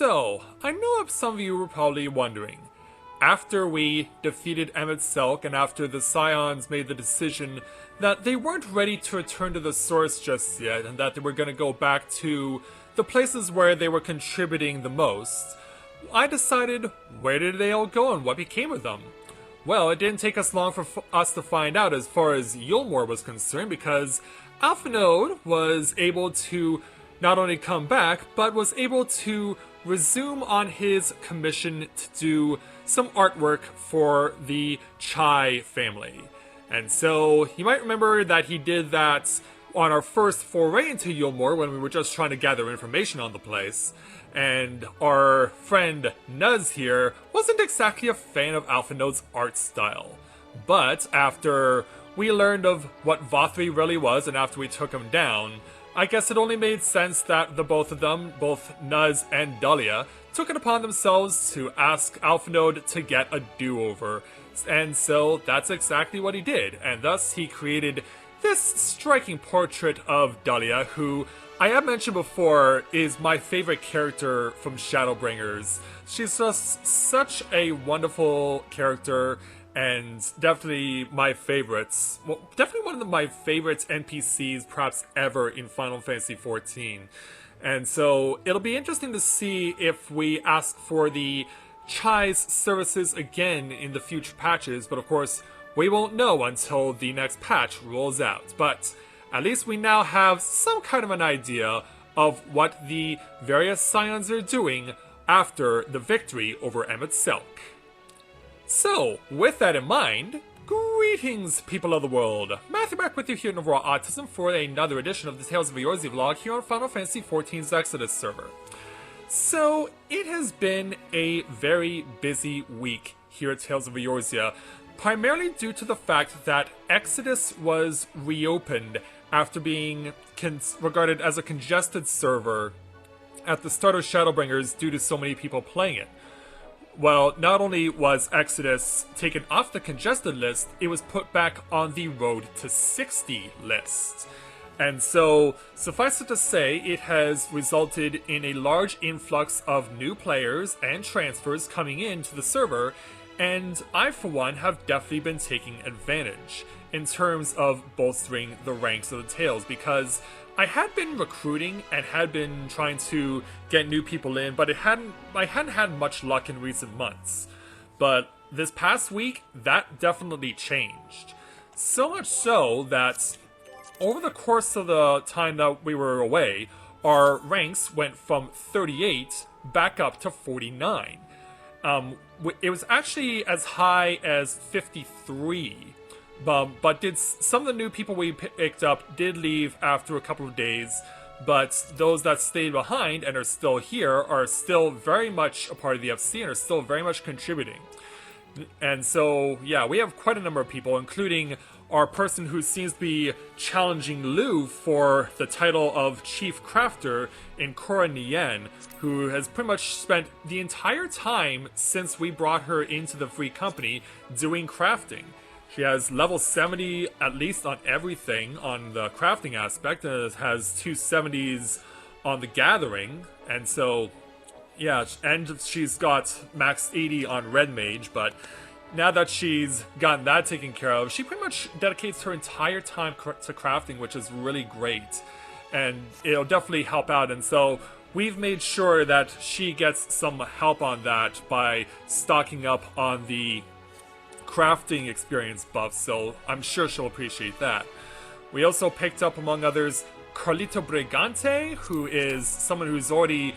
So, I know that some of you were probably wondering, after we defeated Emmett Selk and after the Scions made the decision that they weren't ready to return to the source just yet and that they were going to go back to the places where they were contributing the most, I decided, where did they all go and what became of them? Well, it didn't take us long for us to find out as far as Eulmore was concerned, because Alphinaud was able to not only come back, but was able to resume on his commission to do some artwork for the Chai family. And so, you might remember that he did that on our first foray into Eulmore when we were just trying to gather information on the place. And our friend Nuz here wasn't exactly a fan of Alphinaud's art style. But after we learned of what Vothri really was and after we took him down, I guess it only made sense that the both of them, both Nuz and Dahlia, took it upon themselves to ask Alphinaud to get a do-over. And so that's exactly what he did, and thus he created this striking portrait of Dahlia, who I have mentioned before is my favorite character from Shadowbringers. She's just such a wonderful character and definitely my favorites. Well, definitely one of my favorites NPCs perhaps ever in Final Fantasy XIV. And so it'll be interesting to see if we ask for the Chai's services again in the future patches, but of course we won't know until the next patch rolls out. But at least we now have some kind of an idea of what the various Scions are doing after the victory over Emmett Selk. So, with that in mind, greetings, people of the world! Matthew back with you here in Overall Autism for another edition of the Tales of Eorzea vlog here on Final Fantasy XIV's Exodus server. So, it has been a very busy week here at Tales of Eorzea, primarily due to the fact that Exodus was reopened after being regarded as a congested server at the start of Shadowbringers due to so many people playing it. Well, not only was Exodus taken off the congested list, it was put back on the Road to 60 list. And so, suffice it to say, it has resulted in a large influx of new players and transfers coming into the server, and I, for one, have definitely been taking advantage in terms of bolstering the ranks of the Tales, because I had been recruiting and had been trying to get new people in, but I hadn't had much luck in recent months. But this past week, that definitely changed. So much so that over the course of the time that we were away, our ranks went from 38 back up to 49. It was actually as high as 53. But some of the new people we picked up did leave after a couple of days, but those that stayed behind and are still here are still very much a part of the FC and are still very much contributing. And so, yeah, we have quite a number of people, including our person who seems to be challenging Lou for the title of Chief Crafter in Cora Nien, who has pretty much spent the entire time since we brought her into the Free Company doing crafting. She has level 70 at least on everything on the crafting aspect, and has 270s on the gathering, and so, yeah, and she's got max 80 on Red Mage, but now that she's gotten that taken care of, she pretty much dedicates her entire time to crafting, which is really great, and it'll definitely help out, and so we've made sure that she gets some help on that by stocking up on the crafting experience buff, so I'm sure she'll appreciate that. We also picked up, among others, Carlito Brigante, who is someone who's already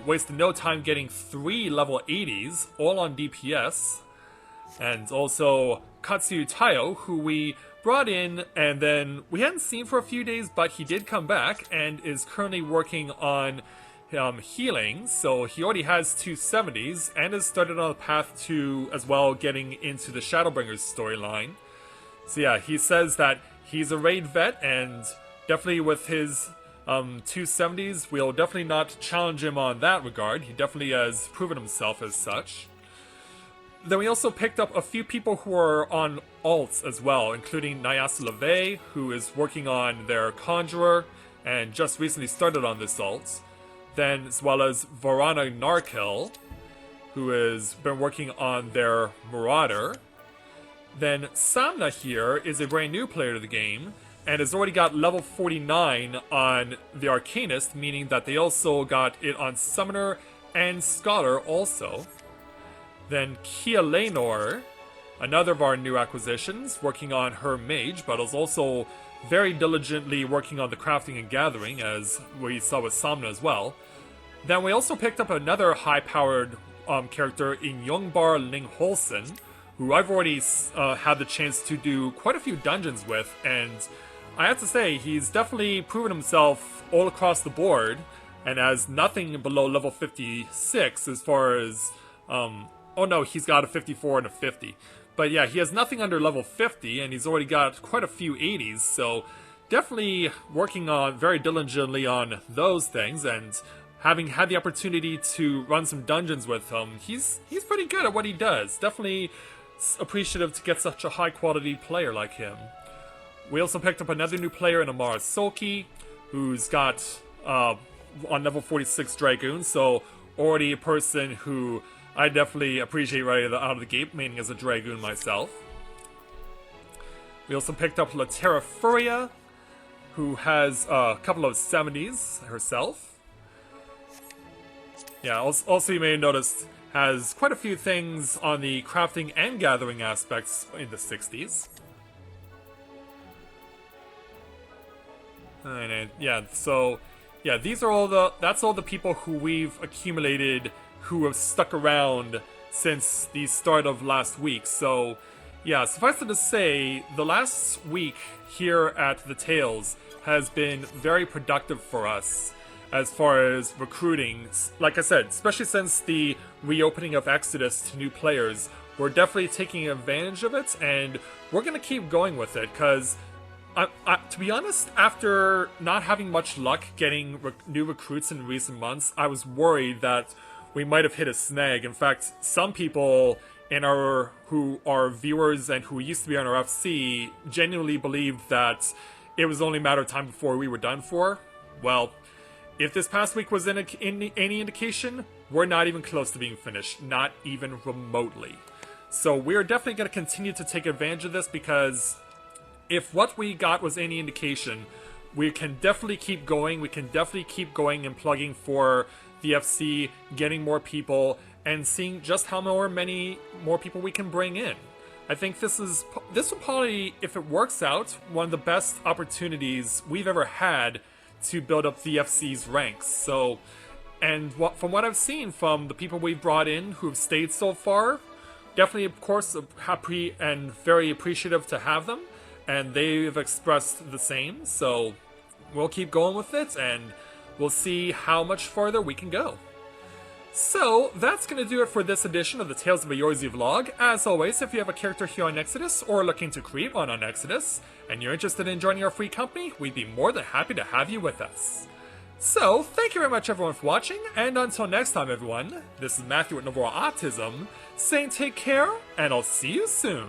wasted no time getting 3 level 80s, all on DPS. And also Katsuyu Tayo, who we brought in and then we hadn't seen for a few days, but he did come back and is currently working on healing, so he already has 270s and has started on a path to as well getting into the Shadowbringers storyline. So yeah, he says that he's a raid vet, and definitely with his 270s, we'll definitely not challenge him on that regard. He definitely has proven himself as such. Then we also picked up a few people who are on alts as well, including Nyasu LeVay, who is working on their Conjurer and just recently started on this alt. then as well as Varana Narkil, who has been working on their Marauder. Then Samna here is a brand new player to the game, and has already got level 49 on the Arcanist, meaning that they also got it on Summoner and Scholar also. Then Kia Lenor, another of our new acquisitions, working on her Mage, but is also very diligently working on the crafting and gathering, as we saw with Samna as well. Then we also picked up another high-powered character in Youngbar Ling Holson, who I've already had the chance to do quite a few dungeons with, and I have to say, he's definitely proven himself all across the board, and has nothing below level 56 as far as, oh no, he's got a 54 and a 50. But yeah, he has nothing under level 50, and he's already got quite a few 80s, so definitely working on very diligently on those things, and having had the opportunity to run some dungeons with him, he's pretty good at what he does. Definitely appreciative to get such a high-quality player like him. We also picked up another new player in Amara Soki, who's got on level 46 Dragoon, so already a person who I definitely appreciate right out of the gate, meaning as a Dragoon myself. We also picked up Latera Furia, who has a couple of 70s herself. Yeah, also you may have noticed has quite a few things on the crafting and gathering aspects in the 60s. And yeah, so yeah, these are that's all the people who we've accumulated who have stuck around since the start of last week. So yeah, suffice it to say, the last week here at the Tales has been very productive for us as far as recruiting. Like I said, especially since the reopening of Exodus to new players, we're definitely taking advantage of it, and we're going to keep going with it, because to be honest, after not having much luck getting new recruits in recent months, I was worried that we might have hit a snag. In fact, some people who are viewers and who used to be on our FC genuinely believed that it was only a matter of time before we were done for. Well, if this past week was any indication, we're not even close to being finished, not even remotely. So we're definitely going to continue to take advantage of this, because if what we got was any indication, we can definitely keep going. We can definitely keep going and plugging for the FC, getting more people, and seeing just how many more people we can bring in. I think this will probably, if it works out, one of the best opportunities we've ever had to build up the FC's ranks. So, and from what I've seen from the people we've brought in who have stayed so far, definitely, of course, happy and very appreciative to have them, and they've expressed the same. So we'll keep going with it, and we'll see how much farther we can go. So, that's going to do it for this edition of the Tales of Eorzea vlog. As always, if you have a character here on Exodus, or looking to create one on Exodus, and you're interested in joining our free company, we'd be more than happy to have you with us. So, thank you very much everyone for watching, and until next time everyone, this is Matthew with Novora Autism, saying take care, and I'll see you soon.